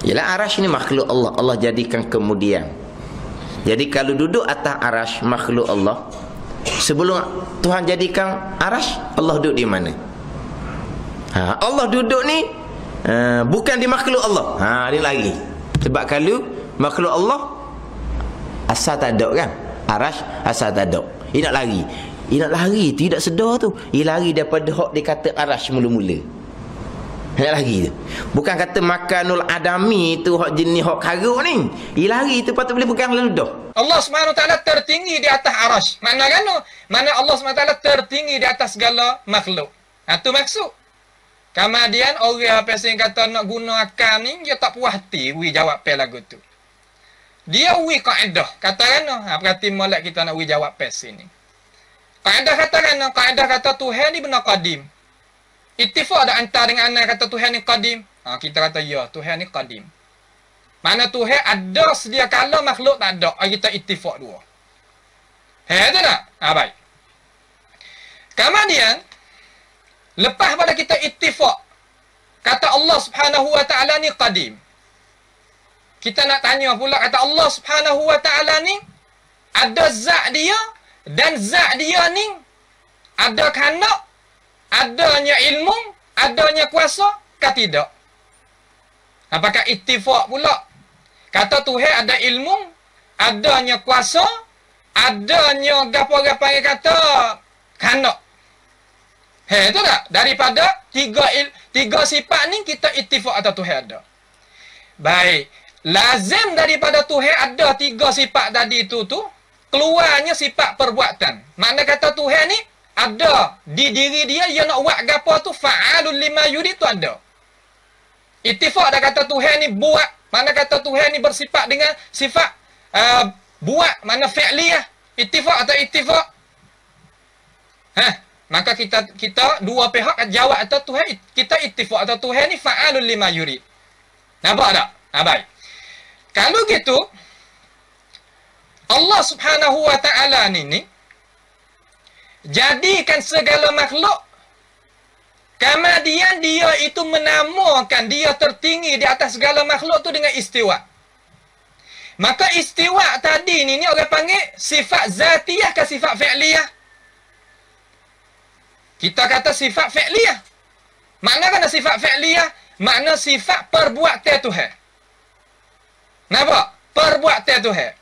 Ialah arash ni makhluk Allah. Allah jadikan kemudian. Jadi kalau duduk atas arash makhluk Allah, sebelum Tuhan jadikan arash, Allah duduk di mana? Allah duduk ni bukan di makhluk Allah. Dia lagi. Sebab kalau makhluk Allah asal tak ada kan? Arash asal tak ada. Dia nak lari. Dia nak lari, tidak sedar tu. Dia lari daripada hak dia kata arash mula-mula. Dia lari tu. Bukan kata makanul adami tu hak jenis hak karuk ni. Dia lari tu patut boleh pegang lalu dah. Allah Subhanahu Wa Taala tertinggi di atas arash. Makna kan? Mana Allah Subhanahu Wa Taala tertinggi di atas segala makhluk. Itu maksud. Kemudian orang apa yang kata nak guna akal ni, dia tak puas hati wi jawab pe lagu tu. Dia wi kaedah. Katakan berarti molek kita nak wi jawab pe sini. Kaedah katakan, kaedah kata Tuhan ni benar qadim. Ittifaq ada antara dengan anak kata Tuhan ni qadim. Kita kata ya, Tuhan ni qadim. Mana Tuhan ada sedia kala, makhluk tak ada. Kita ittifaq dua. Itu tak? Baik. Kemudian lepas pada kita ittifaq kata Allah Subhanahu Wa Taala ni qadim. Kita nak tanya pula kata Allah Subhanahu Wa Taala ni ada zat dia, dan zat dia ni ada kanak, adanya ilmu, adanya kuasa ke tidak? Apakah ittifaq pula kata Tuhan ada ilmu, adanya kuasa, adanya gapo-gapo yang kata kanak? Itu tak? Daripada tiga sifat ni kita ittifaq atau Tuhan ada. Baik. Lazim daripada Tuhan ada tiga sifat tadi itu tu, keluarnya sifat perbuatan. Makna kata Tuhan ni ada di diri dia nak buat gapo tu, fa'alul lima yurid tu ada. Ittifaq dah kata Tuhan ni buat. Mana kata Tuhan ni bersifat dengan sifat buat, mana fi'liyah. Ittifaq atau ittifaq? Maka kita dua pihak jawab atau Tuhan kita ittifaq atau Tuhan ni fa'alul lima yurid. Nampak tak? Baik. Kalau gitu Allah Subhanahu Wa Taala ni jadikan segala makhluk, kemudian dia itu menamakan dia tertinggi di atas segala makhluk tu dengan istiwa. Maka istiwa tadi ni orang panggil sifat zatiyah ke sifat fi'liyah? Kita kata sifat fi'liyah. Makna kan sifat fi'liyah? Makna sifat perbuatan Tuhan. Nampak? Perbuatan Tuhan.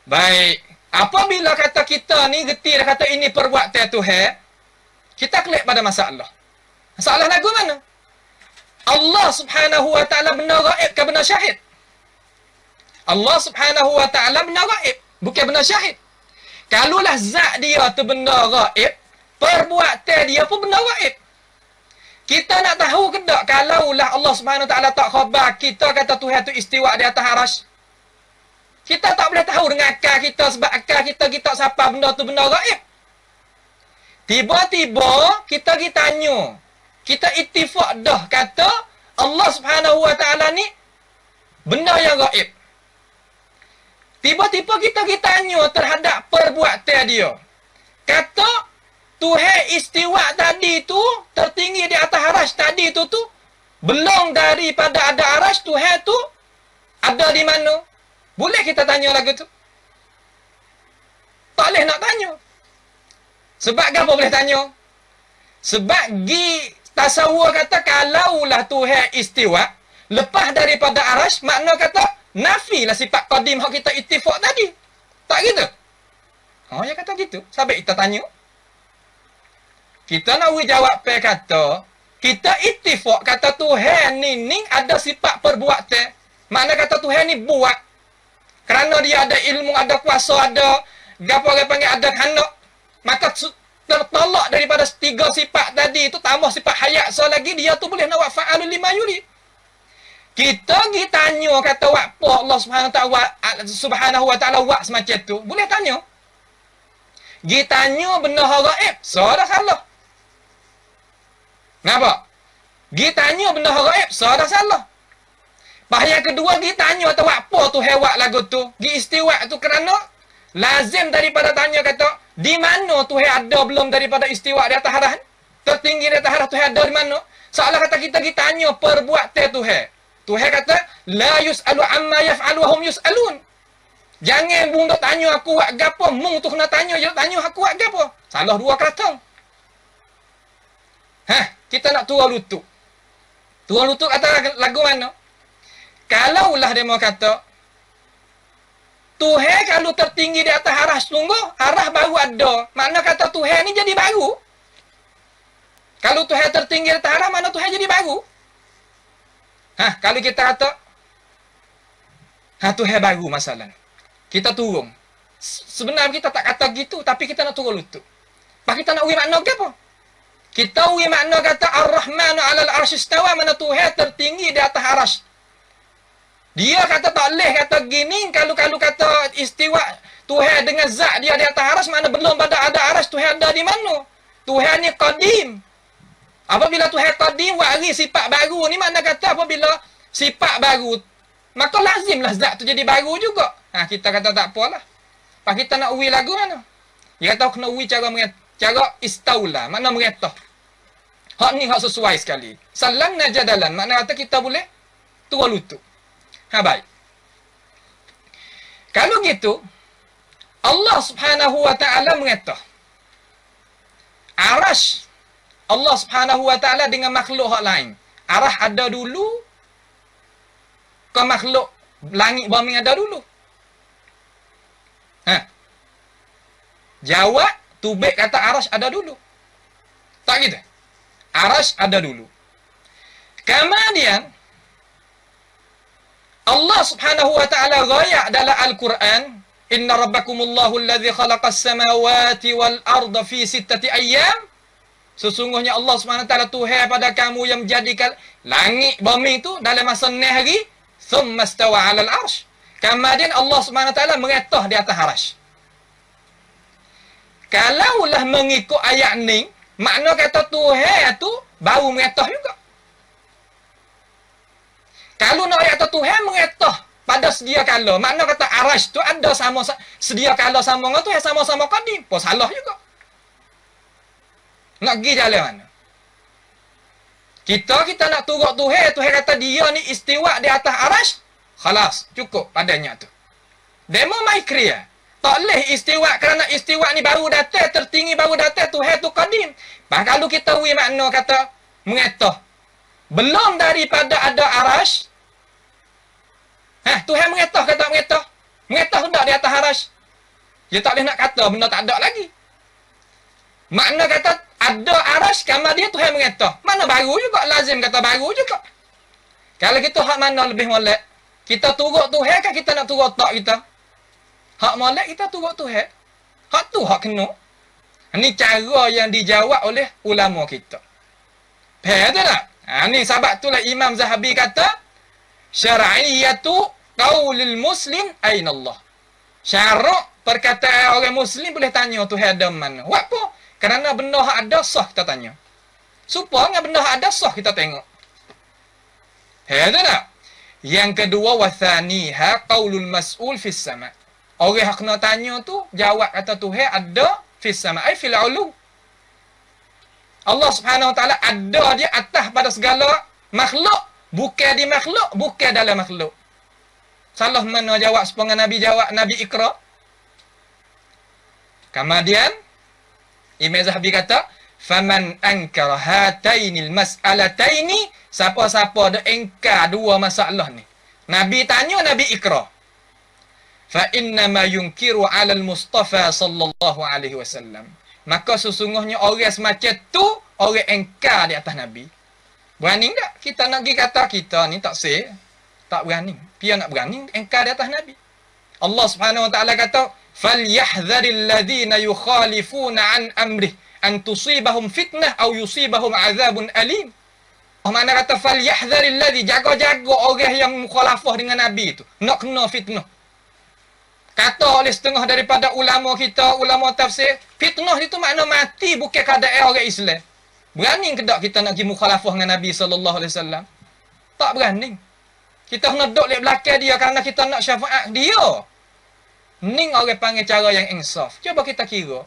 Baik. Apabila kata kita ni geti dah kata ini perbuatan Tuhan, kita klik pada masalah. Masalah lagu mana? Allah Subhanahu Wa Taala benar gaib ke benar syahid? Allah Subhanahu Wa Taala benar gaib, bukan benar syahid. Kalulah zat dia tu benar gaib, perbuatan dia pun benar gaib. Kita nak tahu ke tak kalaulah Allah Subhanahu Wa Taala tak khabar kita kata Tuhan tu istiwa di atas arash? Kita tak boleh tahu dengan akal kita, sebab akal kita siapa benda tu benda gaib. Tiba-tiba kita tanya, kita ittifaq dah kata Allah Subhanahu Wa Taala ni benda yang gaib. Tiba-tiba kita tanya terhadap perbuatan dia. Kata Tuhan istiwa tadi tu tertinggi di atas arash tadi tu belum daripada ada arash, Tuhan tu ada di mana? Boleh kita tanya lagu tu? Tak boleh nak tanya. Sebab apa boleh tanya? Sebab tasawur kata kalaulah Tuhan istiwa lepas daripada arash, makna kata nafilah sifat qadim hak kita ittifaq tadi. Tak gitu? Ya kata gitu. Sampai kita tanya. Kita nak jawab kata kita ittifaq kata Tuhan ni ada sifat perbuatan. Makna kata Tuhan ni buat. Kerana dia ada ilmu, ada kuasa, ada apa panggil ada kanak. Maka tertolak daripada tiga sifat tadi itu, tambah sifat hayat lagi, dia tu boleh nak buat fa'alul lima yurid. Kita tanya kata apa Allah Subhanahu Wa Taala buat semacam tu, boleh tanya. Tanya benda gaib, dah salah. Nampak? Tanya benda gaib, dah salah. Bahaya kedua, tanya atau apa tu hewak lagu tu. Istiwa tu kerana lazim daripada tanya kata di mana Tuhan ada belum daripada istiwa di atas arash? Tertinggi di atas arash Tuhan ada di mana? Seolah kata kita tanya perbuatan Tuhan. Tuhan kata, la yus'alu amma yaf'alu wa hum yus'alun. Jangan bung dok tanya aku buat gapo, mung tu kena tanya je tanya aku buat gapo. Salah dua kata. Kita nak turun lutut. Turun lutut kata lagu mana? Kalaulah dia mau kata Tuhan kalau tertinggi di atas arah sungguh, arah baru ada. Makna kata Tuhan ni jadi baru. Kalau Tuhan tertinggi di atas arah, mana Tuhan jadi baru? Kalau kita kata Tuhan baru masalah. Kita turun. Sebenarnya kita tak kata gitu, tapi kita nak turun lutut. Pak kita nak uji makna ke apa? Kita uji makna kata Ar-Rahmanu 'alal arsy istawa, mana Tuhan tertinggi di atas arasy. Dia kata tak boleh kata gini, kalau kata istiwa Tuhan dengan zat dia di atas arasy, mana belum pada ada arasy, Tuhan ada di mana? Tuhan ni qadim. Apabila Tuhan qadim, waris sifat baru ni, mana kata apabila sifat baru, maka lazimlah zat tu jadi baru juga. Kita kata tak apalah. Pak kita nak uwi lagu mana? Dia kata kena uwi cara istaula, makna meretah. Hak ni hak sesuai sekali. Salam najadalan, makna kata kita boleh turun lutut. Baik. Kalau gitu, Allah Subhanahu wa taala meretah. Arash Allah Subhanahu wa taala dengan makhluk hak lain. Arah ada dulu ke makhluk langit bumi ada dulu? Jawab, tubik kata arash ada dulu. Tak gitu? Arash ada dulu. Kemudian Allah Subhanahu wa taala ghayak dalam Al-Quran, inna rabbakumullahu alladhi khalaqas samawati wal arda fi sittati ayyam. Sesungguhnya Allah Subhanahu wa taala Tuhan pada kamu yang menjadikan langit bumi itu dalam masa 6 hari, thumma istawa 'alal arsy. Kemudian Allah Subhanahu wa taala meretah di atas arasy. Kalaulah mengikut ayat ni, makna kata Tuhan tu baru meretah juga. Kalau nak ayat Tuhan meretah pada sedia kala, makna kata arasy tu ada sama sedia kala sama dengan Tuhan, sama-sama qadim. Apa salah juga? Nak pergi jalan mana? Kita nak turut Tuhan, Tuhan kata dia ni istiwa di atas arasy, khalas, cukup padanya tu. Demo mai kriya. Tak boleh istiwa, kerana istiwa ni baru datang, tertinggi baru datang, Tuhan tu qadim. Kalau kita wi makna kata mengetah, belum daripada ada arasy, Tuhan mengetah kata mengetah. Mengetah hendak di atas arasy. Dia tak boleh nak kata benda tak ada lagi. Makna kata ada arasy, kemudian Tuhan mengetah. Mana baru juga, lazim kata baru juga. Kalau kita hak mana lebih molek? Kita turut Tuhan kan kita nak turut tak kita? Hak molek kita turut Tuhan. Hak tu hak kena. Ini cara yang dijawab oleh ulama kita. Faham tak? Ni sebab itulah Imam Zahabi kata, syar'iyatu qaulil muslim aina Allah. Syarak perkataan orang muslim boleh tanya Tuhan ada mana. Buat apa? Kerana benda hak ada sah kita tanya. Supaya benda hak ada sah kita tengok. Faham tak? Yang kedua, wathaniha qaulul mas'ul fis sama'. Orang yang kena tanya tu, jawab kata Tuhan ada fis sama' ay fil ulu. Allah Subhanahu wa taala ada dia atas pada segala makhluk, bukan di makhluk, bukan dalam makhluk. Salah mana jawab sepengah Nabi jawab Nabi Iqra. Kemudian Imam Zahabi kata, faman ankara hatainil mas'alataini, siapa-siapa ada engkar dua masalah ni. Nabi tanya, Nabi Iqra. Fa innama yunkiru 'alal Mustafa sallallahu alaihi wasallam. Maka sesungguhnya orang semacam tu orang engkar di atas Nabi. Berani tak kita nak pergi kata kita ni tak sah? Tak berani. Dia nak berani engkar di atas Nabi. Allah Subhanahu wa taala kata, falyahdharil ladzina yukhalifuna an amrih an tusibahum fitnah aw yusibahum azabun alim. Mana kata falyahdharil ladzi, jaga-jaga orang yang mukhalafah dengan Nabi tu, nak kena fitnah. Kata oleh setengah daripada ulama kita, ulama tafsir, fitnah itu makna mati, bukan keadaan orang Islam. Berani ke tak kita nak pergi mukhalafah dengan Nabi sallallahu alaihi wasallam? Tak berani. Kita kena duduk di belakang dia kerana kita nak syafaat dia. Ni orang panggil cara yang insaf. Cuba kita kira.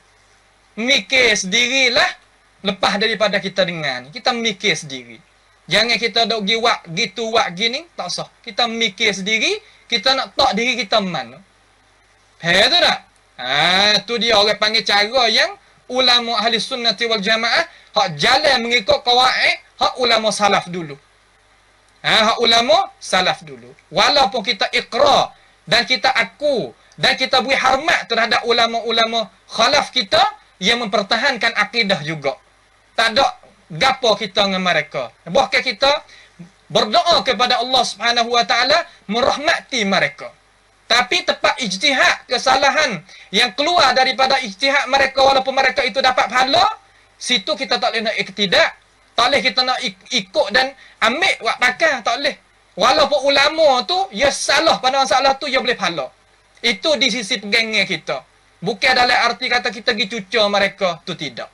Mikir sendirilah lepas daripada kita dengar ni. Kita mikir sendiri. Jangan kita dok gi wak gitu wak gini, tak sah. Kita mikir sendiri, kita nak tak diri kita mana. Faham tu tak? Tu dia orang panggil cara yang ulama ahli sunnati wal jamaah hak jalan mengikut qawaid hak ulama salaf dulu. Hak ulama salaf dulu. Walaupun kita iqrar dan kita aku dan kita beri hormat terhadap ulama-ulama khalaf kita yang mempertahankan akidah juga. Tak ada gapo kita dengan mereka. Bahkan kita berdoa kepada Allah Subhanahu wa taala merahmati mereka. Tapi tepat ijtihad kesalahan yang keluar daripada ijtihad mereka walaupun mereka itu dapat pahala, situ kita tak boleh nak iktidak, tak boleh kita nak ikut dan ambil buat pakai, tak boleh. Walaupun ulama tu ya salah pada masalah tu ya boleh pahala. Itu di sisi pegangnya kita. Bukan dalam arti kata kita pergi cucur mereka, tu tidak.